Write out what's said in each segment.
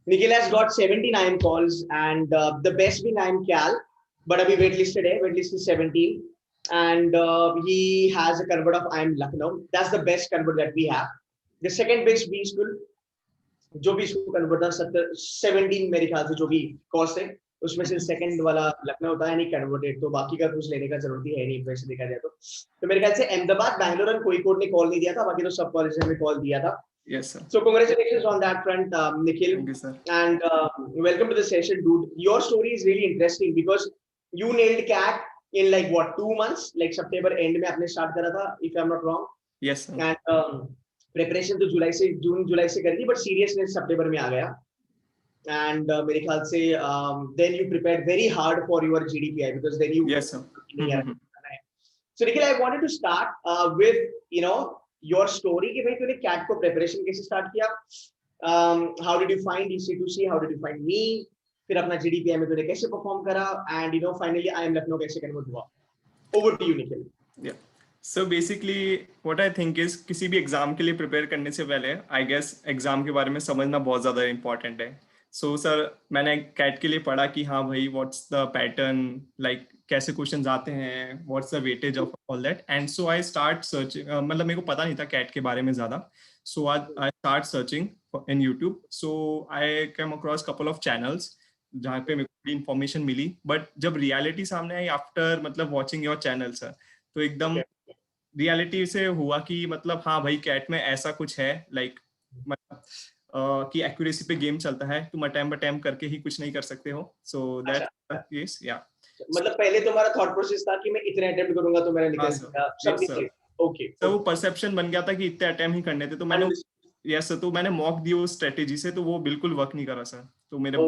Nikhil has got 79 calls, and the best being I'm Cal, but abhi waitlisted hai. Waitlist is 17, and he has a convert of I'm Lucknow. That's the best convert that we have. The second best B school, जो भी इसको convert था 17 मेरे ख्याल से जो भी cost है उसमें से सेकंड वाला लखनऊ होता है नहीं कन्वर्टेड, तो बाकी का कुछ लेने का जरूरत ही है नहीं वैसे देखा जाए तो मेरे ख्याल से अहमदाबाद बैंगलोर और कोई ने कॉल नहीं दिया था, बाकी तो सब कॉलेज ने कॉल दिया था. Yes, sir. So congratulations on that front, Nikhil. Thank you, sir. And welcome to the session, dude. Your story is really interesting because you nailed CAT in like what 2 months, like September end में आपने start करा था, if I'm not wrong. Yes, sir. And preparation तो जून जुलाई से करी थी, but seriousness सितंबर में आ गया. एंड मेरे ख्याल से then you prepared very hard for your GDPI because then you. Yes, sir. So Nikhil, I wanted to start with you know your story कि भाई तूने कैट को प्रिपरेशन कैसे स्टार्ट किया, how did you find EC2C, how did you find me, फिर अपना GDPI में तूने कैसे परफॉर्म करा, and you know finally IIM Lucknow कैसे कन्वर्ट हुआ. Over to you Nikhil. Yeah. So basically what I think is किसी भी एग्जाम के लिए प्रिपेयर करने से पहले आई गेस एग्जाम के बारे में समझना बहुत ज़्यादा इम्पोर्टेंट है. सो सर मैंने कैट के लिए पढ़ा कि हाँ भाई व्हाट्स द पैटर्न, लाइक कैसे क्वेश्चंस आते हैं, what's the weightage of all that. And so I start searching, मतलब मेरे को पता नहीं था कैट के बारे में ज़्यादा. So I start searching in YouTube. So I came across couple of channels जहाँ पे मेरे को इन्फॉर्मेशन मिली. बट जब रियलिटी सामने आई आफ्टर मतलब वॉचिंग योर चैनल सर, तो एकदम रियलिटी से हुआ कि मतलब हाँ भाई कैट में ऐसा कुछ है, लाइक मतलब कि एक्यूरेसी पे गेम चलता है, तुम अटेम्प्ट करके ही कुछ नहीं कर सकते हो. So that's the case. या मतलब पहले तुम्हारा थॉट प्रोसेस था कि मैं इतने अटेम्प्ट करूंगा तो मेरा निकल जाएगा. ओके, तो वो परसेप्शन बन गया था कि इतने अटेम्प्ट ही करने थे. तो मैंने यस सर, तो मैंने मॉक दी उस स्ट्रेटेजी से, तो वो बिल्कुल वर्क नहीं करा सर. तो मेरे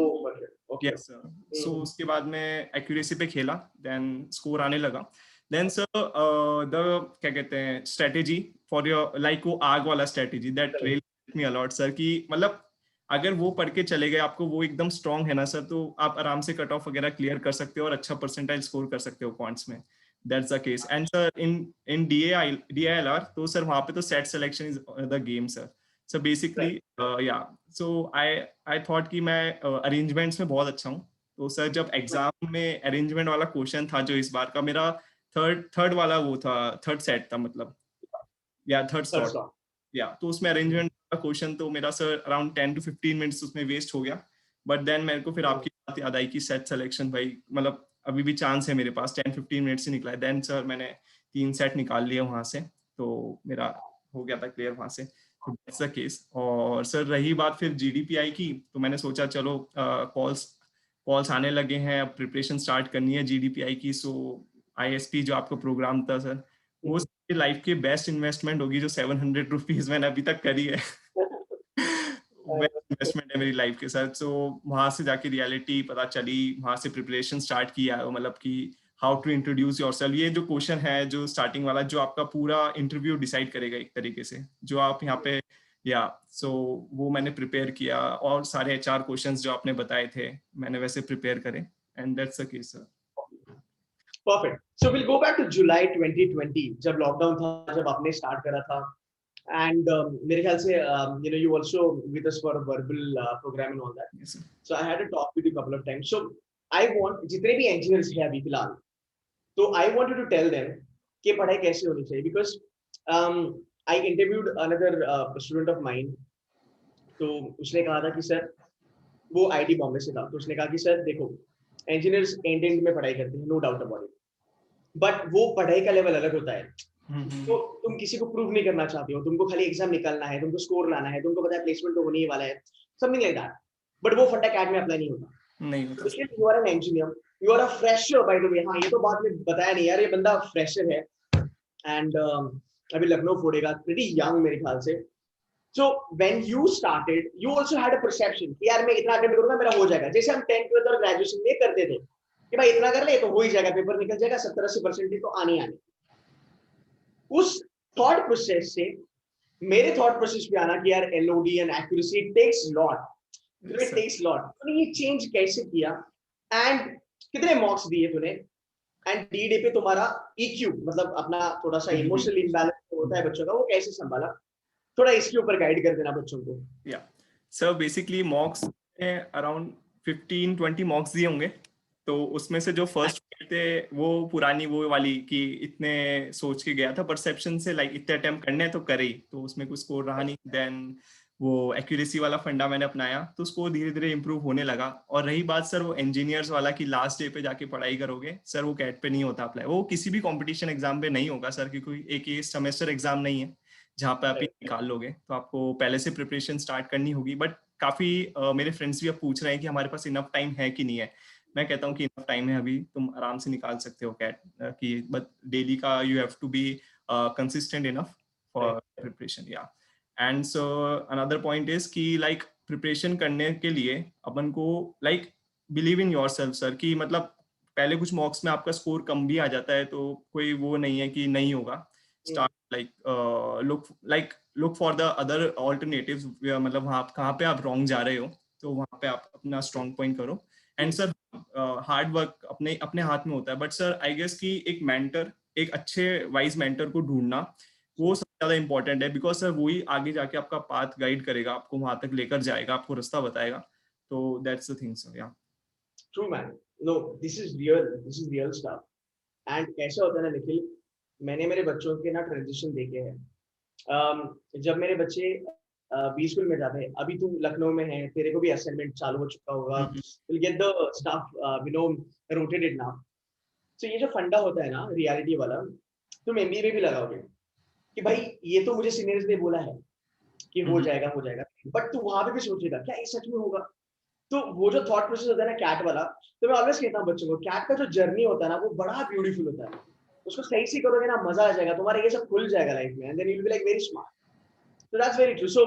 यस सर. सो उसके बाद में एक्यूरेसी पे खेला, देन स्कोर आने लगा. Then sir, the क्या कहते हैं strategy for your like वो आग वाला strategy that really helped me a lot sir, कि मतलब अगर वो पढ़ के चले गए, आपको वो एकदम strong है ना सर, तो आप आराम से कट ऑफ वगैरह क्लियर कर सकते हो और अच्छा परसेंटाइल स्कोर कर सकते हो क्वांट्स में. That's the case. And sir in DILR तो सर वहाँ पे तो set selection is the game sir. So basically yeah, so I thought कि मैं arrangements में बहुत अच्छा हूँ. तो सर जब एग्जाम में अरेंजमेंट वाला क्वेश्चन था जो इस बार का मेरा थर्ड वाला वो था, थर्ड सेट था मतलब, या थर्ड स्लॉट, या तो उसमें अरेंजमेंट का क्वेश्चन तो मेरा सर अराउंड 10 to 15 मिनट्स उसमें वेस्ट हो गया. बट देन मेरे को फिर आपकी बात याद आई कि सेट सिलेक्शन भाई मतलब अभी भी चांस है मेरे पास, 10-15 मिनट से निकला है. देन सर मैंने 3 सेट निकाल लिए वहां से, तो मेरा हो गया था क्लियर वहां से. तो दैट्स द केस. और सर रही बात फिर जीडीपीआई की, तो मैंने सोचा चलो कॉल्स आने लगे हैं, अब प्रिपरेशन स्टार्ट करनी है जीडीपीआई की. सो ISP जो आपका प्रोग्राम था सर, वो लाइफ की बेस्ट इन्वेस्टमेंट होगी जो 700 रुपीज मैंने अभी तक करी है. बेस्ट इन्वेस्टमेंट है मेरी लाइफ के साथ. सो वहां से जाके रियलिटी पता चली, वहां से प्रिपरेशन स्टार्ट किया, मतलब कि हाउ टू इंट्रोड्यूस योरसेल्फ. ये जो क्वेश्चन है जो स्टार्टिंग वाला, जो आपका पूरा इंटरव्यू डिसाइड करेगा एक तरीके से, जो आप यहाँ पे या सो वो मैंने प्रिपेयर किया, और सारे HR क्वेश्चंस जो आपने बताए थे मैंने वैसे प्रिपेयर करे. And that's the case sir. Perfect. So we'll go back to July 2020 जब लॉकडाउन था, जब आपने स्टार्ट करा था. And मेरे ख्याल से you know you also with us for a verbal program and all that. Yes, sir. So I had a talk with you a couple of times. So I want जितने भी engineers हैं अभी फिलहाल, तो I wanted to tell them कि पढ़ाई कैसे होनी चाहिए, because I interviewed another student of mine. तो उसने कहा था कि सर, वो IT बॉम्बे से था, तो उसने कहा कि सर देखो इंजीनियर्स एंड में पढ़ाई करते हैं, no doubt about it, but वो पढ़ाई का लेवल अलग होता है. तो तुम किसी को प्रूव नहीं करना चाहते हो, तुमको खाली एग्जाम निकालना है, तुमको स्कोर लाना है, तुमको पता है प्लेसमेंट तो होने ही वाला है, समथिंग लाइक दैट. बट वो फंडा कैट में अप्लाई नहीं होता. You are an engineer, you are a fresher by the way. हाँ, ये तो बात में बताया नहीं यार, ये बंदा फ्रेशर है एंड अभी लखनऊ फोड़ेगा, प्रीटी यंग मेरे ख्याल से. So when you started, you also had a perception कि यार मैं इतना अटेम्प्ट करूंगा मेरा हो जाएगा, जैसे हम 10th 12th और ग्रेजुएशन में करते थे कि भाई इतना कर ले तो हो ही जाएगा, पेपर निकल जाएगा, 70-80% तो आने आने. उस थॉट प्रोसेस से मेरे थॉट प्रोसेस पे आना कि यार LOD and accuracy takes lot, it takes lot. तूने ये चेंज कैसे किया एंड कितने मार्क्स दिए तूने, एंड DD पे तुम्हारा EQ मतलब अपना थोड़ा सा इमोशनल इम्बैलेंस होता है बच्चों का, वो कैसे संभाला, थोड़ा इसके ऊपर गाइड कर देना बच्चों को. या सर बेसिकली मॉक्स अराउंड 15-20 मॉक्स दिए होंगे, तो उसमें से जो फर्स्ट थे वो पुरानी वो वाली कि इतने सोच के गया था परसेप्शन से, लाइक इतने अटेम्प्ट करने हैं तो करे ही, तो उसमें कुछ स्कोर रहा नहीं। देन वो एक्यूरेसी वाला फंडा मैंने अपनाया, तो स्कोर धीरे धीरे इंप्रूव होने लगा। और रही बात सर वो इंजीनियर्स वाला कि लास्ट डे पे जाके पढ़ाई करोगे, सर वो कैट पे नहीं होता अप्लाई, वो किसी भी कंपटीशन एग्जाम पे नहीं होगा सर, क्योंकि एक ये सेमेस्टर एग्जाम नहीं है जहाँ पे आप ही निकाल लोगे, तो आपको पहले से प्रिपरेशन स्टार्ट करनी होगी। बट काफी मेरे फ्रेंड्स भी अब पूछ रहे हैं कि हमारे पास इनफ टाइम है कि नहीं है। मैं कहता हूँ कि इनफ टाइम है, अभी तुम आराम से निकाल सकते हो कैट कि, बट डेली का you have to be consistent enough for preparation. Yeah and so another point is कि लाइक प्रिपरेशन करने के लिए अपन को like believe in yourself sir, कि मतलब पहले कुछ मॉक्स में आपका स्कोर कम भी आ जाता है तो कोई वो नहीं है कि नहीं होगा। Start look for the other alternatives, मतलब वहाँ कहाँ पे आप रॉन्ग जा रहे हो, तो वहाँ पे आप अपना स्ट्रॉन्ग पॉइंट करो। एंड सर हार्ड वर्क अपने अपने हाथ में होता है, बट सर आई गेस कि एक मेंटर, एक अच्छे वाइज मेंटर को ढूंढना वो सबसे ज्यादा इंपॉर्टेंट है, बिकॉज सर वही आगे जाके आपका पाथ गाइड करेगा, आपको वहां तक लेकर जाएगा, आपको रास्ता बताएगा। तो that's the thing sir. Yeah true man, no this is real stuff. And कैसा होता है ना निखिल, मैंने मेरे बच्चों के ना ट्रांजिशन देखे हैं। जब मेरे बच्चे बी स्कूल में जाते हैं, अभी तू लखनऊ में है, तेरे को भी असाइनमेंट चालू हो चुका होगा, will get the stuff rotated now. तो ये जो फंडा होता है ना रियलिटी वाला, तुम एमबीए में भी लगाओगे कि भाई ये तो मुझे सीनियर्स ने बोला है कि हो जाएगा, बट तू वहां पे भी सोचेगा क्या ये सच में होगा। तो वो जो थॉट प्रोसेस होता है ना कैट वाला, तो मैं ऑलवेज कहता हूँ बच्चों को, कैट का जो जर्नी होता है ना वो बड़ा ब्यूटीफुल होता है। उसको सही से करोगे ना मजा आ जाएगा, तुम्हारा ये सब खुल जाएगा लाइफ में, and then you will be like very smart. तो दैट्स वेरी ट्रू। सो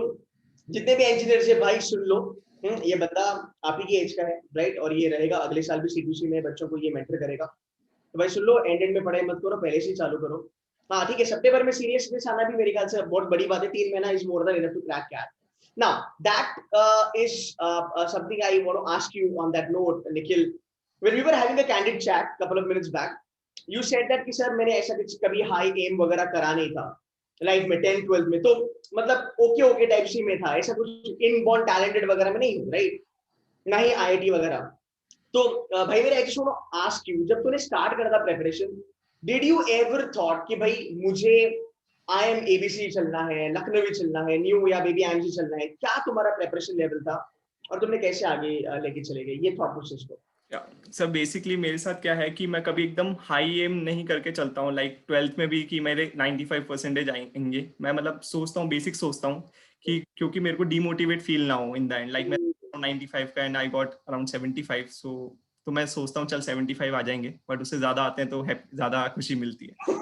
जितने भी इंजीनियर्स है भाई सुन लो, ये बंदा आप ही की एज का है, राइट, और ये रहेगा अगले साल भी सीटीसी में बच्चों को ये मेंटर करेगा। तो भाई सुन लो, एंड में पढ़ाई मत करो, पहले से ही चालू करो। हाँ ठीक है, सितंबर में सीरियसनेस आना भी मेरे ख्याल से बहुत बड़ी बात है, 3 महीना is more than enough to crack CAT. Now that is something I want to ask you on that note, Nikhil. When we were having a candid chat couple of minutes back, you said that कि sir मैंने ऐसा कुछ कभी high M वगैरह करा नहीं था life में, 10th-12th में, तो मतलब ओके ओके टाइप सी में था, ऐसा कुछ इनबॉर्न टैलेंटेड वगैरह में नहीं हूँ, राइट, ना ही आईआईटी वगैरह। तो भाई मेरा actually want to ask you, जब तूने स्टार्ट करा था preparation, did you ever thought कि भाई मुझे आई एम एबीसी चलना है, लखनवी चलना है, न्यू या बेबी आईएमजी चलना है? क्या तुम्हारा प्रिपरेशन लेवल था और तुमने कैसे आगे लेके चले गए ये थॉट प्रोसेस को? सर बेसिकली मेरे साथ क्या है कि मैं कभी एकदम हाई एम नहीं करके चलता हूँ, लाइक 12th में भी कि मेरे 95% आएंगे। मैं मतलब सोचता हूँ, बेसिक सोचता हूँ कि क्योंकि मेरे को डीमोटिवेट फील ना हो इन द एंड, लाइक मैं 95 का एंड आई गॉट अराउंड 75, सो तो मैं सोचता हूँ चल 75 आ जाएंगे, बट उससे ज्यादा आते हैं तो ज्यादा खुशी मिलती है,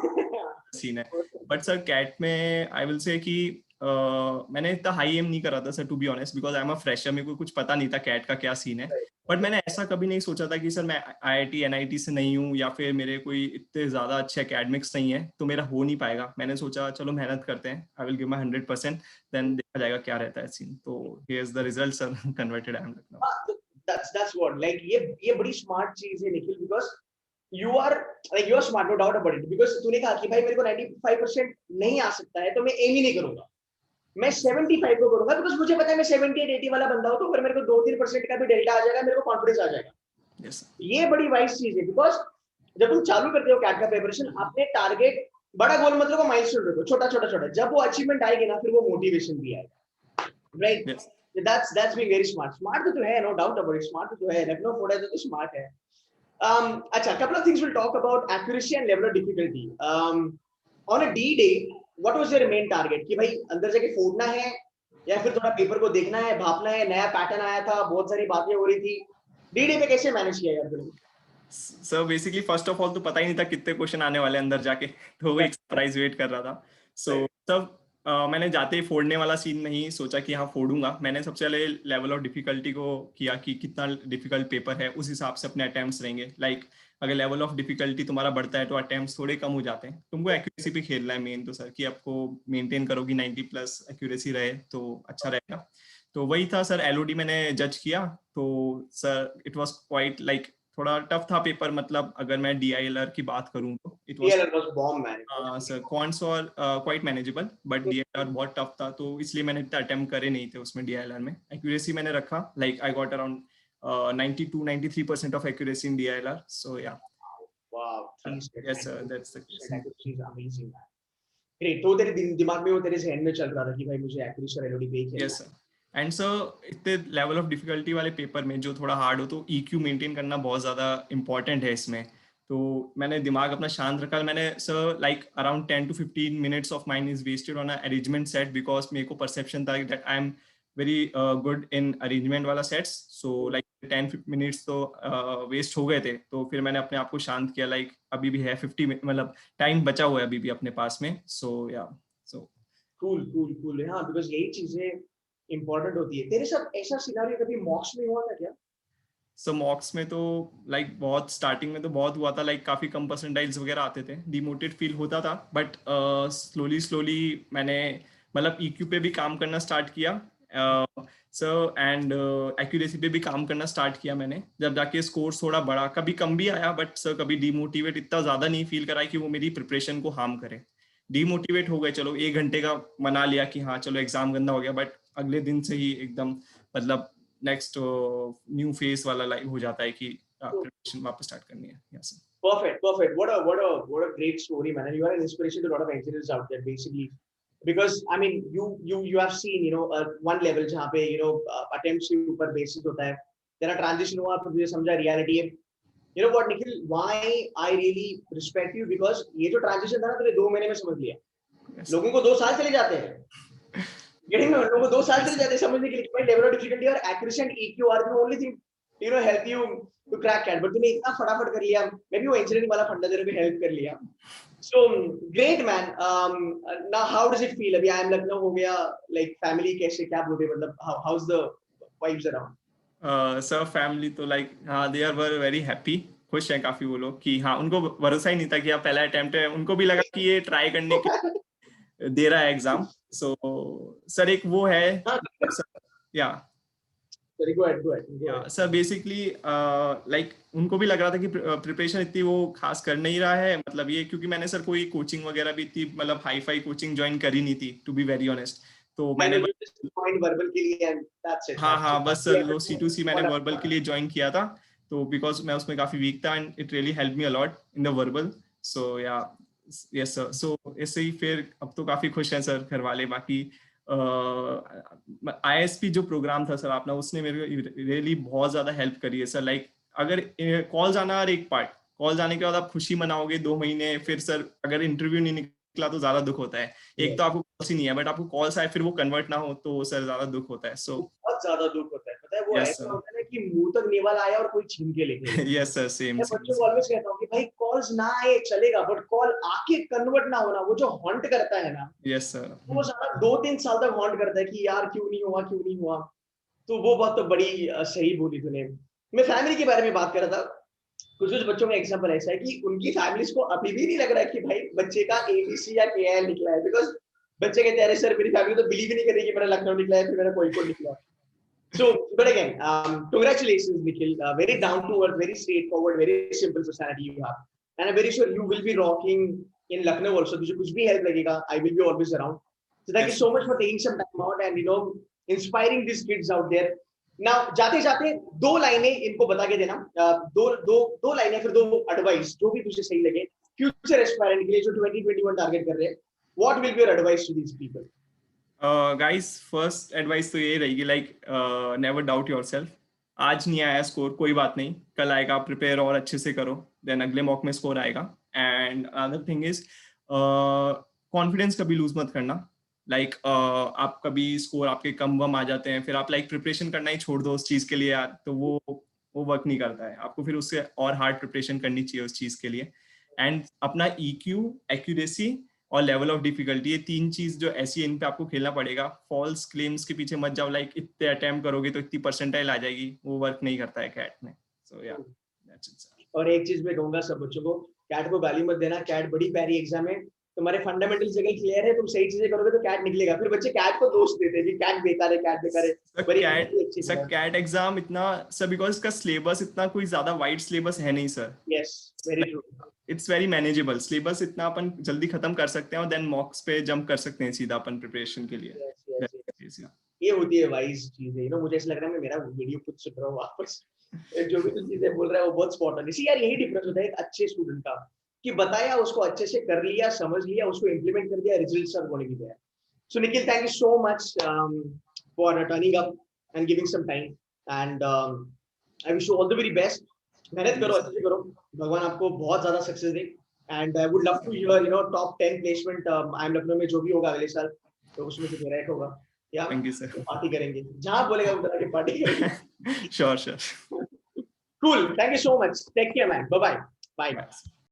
सीन है। बट सर कैट में आई विल से कि मैंने इतना हाई एम नहीं करा था sir, to be honest, because I am a fresher, मेरे को कुछ पता नहीं था कैट का क्या सीन है। बट मैंने ऐसा कभी नहीं सोचा था कि सर मैं आईआईटी एनआईटी से नहीं हूँ या फिर मेरे कोई इतने ज्यादा अच्छे एकेडमिक्स नहीं है तो मेरा हो नहीं पाएगा। मैंने सोचा चलो मेहनत करते हैं, I will give my 100%, then देखा जाएगा क्या रहता है सीन। तो here is the result sir, converted IIM Lucknow. that's what, like ये बड़ी स्मार्ट चीज है Nikhil, because you are smart, no doubt about it, because तूने कहा कि भाई मेरे को 95% नहीं आ सकता है तो मैं एम ही नहीं करूंगा, मैं 75 को करूंगा, बिकॉज मुझे पता है मैं 78-80 वाला बंदा हूं, तो फिर मेरे को 2-3% का भी डेल्टा आ जाएगा, मेरे को कॉन्फिडेंस आ जाएगा। yes, ये बड़ी वाइज चीज है, बिकॉज जब तुम चालू करते हो कैट का प्रिपरेशन, अपने टारगेट बड़ा गोल मत रखो, माइलस्टोन रखो, छोटा छोटा छोटा, जब वो अचीवमेंट आएगी ना फिर वो मोटिवेशन भी आएगा, right? yes. that's being very smart। Smart तो है, no doubt about it, smart तो है, लखनऊ फोड़ा है तो स्मार्ट है। अच्छा, couple of things we'll talk about accuracy and level of difficulty. On a D day, what was your main target? कि भाई अंदर जाके फोड़ना है या फिर थोड़ा पेपर को देखना है, भापना है, नया पैटर्न आया था, बहुत सारी बातें हो रही थी, डी डे पे कैसे मैनेज किया यार तुमने? Sir basically first of all तो पता ही नहीं था कितने क्वेश्चन आने वाले अंदर जाके, तो वो एक सरप्राइज वेट कर रहा था। सो तब मैंने जाते ही फोड़ने वाला सीन नहीं सोचा कि हाँ फोड़ूंगा। मैंने सबसे पहले लेवल ऑफ डिफिकल्टी को किया कि कितना डिफिकल्ट पेपर है, उस हिसाब से अपने अटेम्प्ट्स रहेंगे। लाइक अगर लेवल ऑफ डिफिकल्टी तुम्हारा बढ़ता है तो अटेम्प्ट्स थोड़े कम हो जाते हैं। तुमको एक्यूरेसी पे खेलना है मेन तो सर, कि आपको मेंटेन करोगी 90+ एक्यूरेसी रहे तो अच्छा रहेगा। तो वही था सर, एलओडी मैंने जज किया, तो sir it was quite like थोड़ा टफ था पेपर, मतलब अगर मैं DILR की बात करूं तो it was DLR was bomb man. Sir quants और क्वाइट मैनेजेबल, बट DILR बहुत टफ था, तो इसलिए मैंने इतना अटेम्प्ट करे नहीं थे उसमें। DILR में एक्यूरेसी मैंने रखा, like I got around 92-93% of accuracy in DILR, सो या। Wow, 3 yes sir, that's the case. accuracy is amazing man. Great. तो तेरे दिमाग में वो तेरे जहन में चल रहा था कि भाई मुझे accuracy और LOD पे ही खेलना यस सर। एंड सर इतने लेवल ऑफ डिफिकल्टी वाले पेपर में जो थोड़ा हार्ड हो, तो EQ मेंटेन करना बहुत ज़्यादा इंपॉर्टेंट है इसमें। तो मैंने दिमाग अपना शांत रखा। मैंने sir like around 10 to 15 minutes of mind is wasted on arrangement set, because मेरे को परसेप्शन था that I am very good in arrangement वाला सेट्स। सो लाइक 10 मिनट्स तो वेस्ट हो गए थे, तो फिर मैंने अपने आप को शांत किया, लाइक अभी भी है 50, मतलब टाइम बचा हुआ है अभी भी अपने पास में। सो या, सो cool. हाँ, because यही चीजें important होती है। तेरे साथ ऐसा सिनारियो कभी मॉक्स में हुआ था क्या? सो मॉक्स में तो लाइक बहुत स्टार्टिंग में तो बहुत हुआ था, लाइक काफी कम परसेंटाइल्स वगैरह आते थे, डिमोटिवेट फील होता था, बट स्लोली मैंने मतलब EQ पे भी काम करना स्टार्ट किया सर, एंड एक्यूरेसी पे भी काम करना स्टार्ट किया मैंने। जब जाके स्कोर थोड़ा बड़ा, कभी कम भी आया, बट सर कभी डिमोटिवेट इतना ज्यादा नहीं फील करा कि वो मेरी प्रिपरेशन को हार्म करे। डिमोटिवेट हो गए, चलो 1 घंटे का मना लिया कि हाँ चलो एग्जाम गंदा हो गया, बट अगले दिन से ही एकदम मतलब नेक्स्ट न्यू फेस वाला लाइफ हो जाता है कि प्रिपरेशन वापस स्टार्ट करनी है। Yes sir. Perfect. What a great story, man. And you are an inspiration to a lot of engineers out there, basically. Because I mean, you have seen, one level जहाँ पे attempts के ऊपर basis होता है. तेरा transition हुआ, फिर तुझे समझा reality है. You know what, Nikhil? Why I really respect you, because ये जो transition था ना, तूने 2 महीने में समझ लिया. Yes, लोगों को 2 साल चले जाते हैं. Getting me? लोगों को 2 साल चले जाते हैं समझने के लिए. भाई level of difficulty और accuracy and EQ are the only thing help you to crack CAT. But तूने इतना फटाफट कर लिया. मैं भी वो engineering वाला फंडा तेरे को help कर लिया. So great man. Now how does it feel? अभी I am लखनऊ हो गया. Like family कैसे क्या बोलते मतलब how's the vibes around? Sir family तो लाइक हाँ they are were very happy, खुश हैं काफी वो लोग कि हाँ, उनको भरोसा ही नहीं था कि आप पहला अटेम्प्ट है, उनको भी लगा कि ये ट्राई करने के दे रहा है एग्जाम। सो सर एक वो है या Sorry, go ahead. Sir basically like उनको भी लग रहा था कि प्रिपरेशन इतनी वो खास कर नहीं रहा है, मतलब ये क्योंकि मैंने सर कोई कोचिंग वगैरह भी इतनी मतलब हाई फाई कोचिंग ज्वाइन करी नहीं थी, टू बी वेरी ऑनेस्ट। तो मैंने पॉइंट वर्बल के लिए and that's it. हाँ बस सर वो C2C मैंने वर्बल के लिए ज्वाइन किया था, तो बिकॉज मैं उसमें काफी वीक था and it really help me a lot in the verbal. So yeah yes sir, सो ऐसे ही फिर अब तो काफी खुश हैं सर घर वाले। बाकी ISP जो प्रोग्राम था सर अपना, उसने मेरे को रियली बहुत ज्यादा हेल्प करी है सर। लाइक अगर कॉल आना और एक पार्ट, कॉल जाने के बाद आप खुशी मनाओगे 2 महीने, फिर सर अगर इंटरव्यू नहीं निकला तो ज्यादा दुख होता है। एक तो आपको कॉल्स ही नहीं है, बट आपको कॉल्स आए फिर वो कन्वर्ट ना हो तो सर ज्यादा दुख होता है। सो बहुत ज्यादा दुख होता है, पता है वो यस ऐसा सर, होता है ना कि मुंह तक नेवाल आया और कोई छीन के लेके गया। यस सर, सेम मैं बच्चों को ऑलवेज कहता हूँ कि भाई कॉल्स ना आए चलेगा, बट कॉल आके कन्वर्ट ना होना, वो जो हॉन्ट करता है ना, यस सर। वो सारा 2-3 साल तक हॉन्ट करता है कि यार क्यों नहीं हुआ। तो वो बात तो बड़ी सही बोली तूने। मैं फैमिली के बारे में बात कर रहा था। कुछ बच्चों का एग्जांपल ऐसा है कि उनकी फैमिलीज को अभी भी नहीं लग रहा है कि भाई बच्चे का ABC या KIL निकला है, बिकॉज बच्चे कहते हैं अरे सर मेरी फैमिली तो बिलीव ही नहीं कर रही कि मेरा लखनऊ निकला है, फिर मेरा कोई निकला। So, but again, congratulations, Nikhil. Very down to earth, very straightforward, very simple personality you have, and I'm very sure you will be rocking in Lucknow also. तुझे कुछ भी help लगेगा, I will be always around. So thank you so much for taking some time out and inspiring these kids out there. Now जाते जाते 2 लाइनें इनको बता के देना, दो लाइनें फिर 2 एडवाइस जो भी तुझे सही लगे फ्यूचर एस्पायरेंट के लिए जो 2021 टारगेट कर रहे हैं. What will be your advice to these people? Guys first advice तो यही रहेगी, लाइक नेवर डाउट योरसेल्फ। आज नहीं आया स्कोर, कोई बात नहीं, कल आएगा, प्रिपेयर और अच्छे से करो, देन अगले मॉक में स्कोर आएगा। And another thing is confidence कभी लूज मत करना। लाइक आप कभी स्कोर आपके कम वम आ जाते हैं, फिर आप लाइक प्रिपरेशन करना ही छोड़ दो उस चीज के लिए यार, तो वो वर्क नहीं करता है। आपको फिर उससे और हार्ड प्रिपरेशन करनी चाहिए उस चीज के लिए। एंड अपना EQ, एक्यूरेसी और लेवल ऑफ डिफिकल्टी, ये 3 चीज जो ऐसी है, इन पे आपको खेलना पड़ेगा। फॉल्स क्लेम्स के पीछे मत जाओ, लाइक इतने अटेम्प्ट करोगे तो इतनी परसेंटाइल आ जाएगी, वो वर्क नहीं करता है कैट में। सो या दैट्स इट सर। और एक चीज मैं कहूंगा सब बच्चों को, कैट को गाली मत देना, कैट बड़ी प्यारी एग्जाम है, तुम्हारे फंडामेंटल्स अगर क्लियर है, तुम सही चीजें करोगे तो कैट निकलेगा। फिर बच्चे कैट को दोष देते हैं कि कैट बेकार है, कैट बेकार है। सर कैट एग्जाम इतना सर, बिकॉज इसका सिलेबस इतना कोई ज्यादा वाइड सिलेबस है नहीं sir. Yes, very true. It's very manageable syllabus, इतना अपन जल्दी खत्म कर सकते हैं और देन मॉक्स पे जंप कर सकते हैं सीधा अपन प्रिपरेशन के लिए। ये होती है वाइज चीजें, यू नो। मुझे ऐसा लग रहा है मैं मेरा वीडियो खुद सुन रहा हूँ वापस। जो भी तुम चीजें बोल रहा है वो बहुत स्पॉट ऑन। इसी यार यही डिफरेंस होता है एक अच्छे स्टूडेंट का, कि बताया उसको अच्छे से, कर लिया, समझ लिया, उसको इम्प्लीमेंट कर दिया, results are going to be there. So Nikhil, thank you so much for turning up and giving some time, and I wish you all the very best. मेहनत करो, अच्छे से करो, भगवान आपको बहुत ज्यादा सक्सेस दे। And I would love to hear, you know, top 10 placement IIM Lucknow में जो भी होगा अगले साल, तो उसमें से मेरा एक होगा। या थैंक यू सर। पार्टी करेंगे, जहां बोलेगा उधर आके पार्टी करेंगे। Sure sure. Cool. Thank you so much. Take care, man. Bye-bye. Bye. Bye.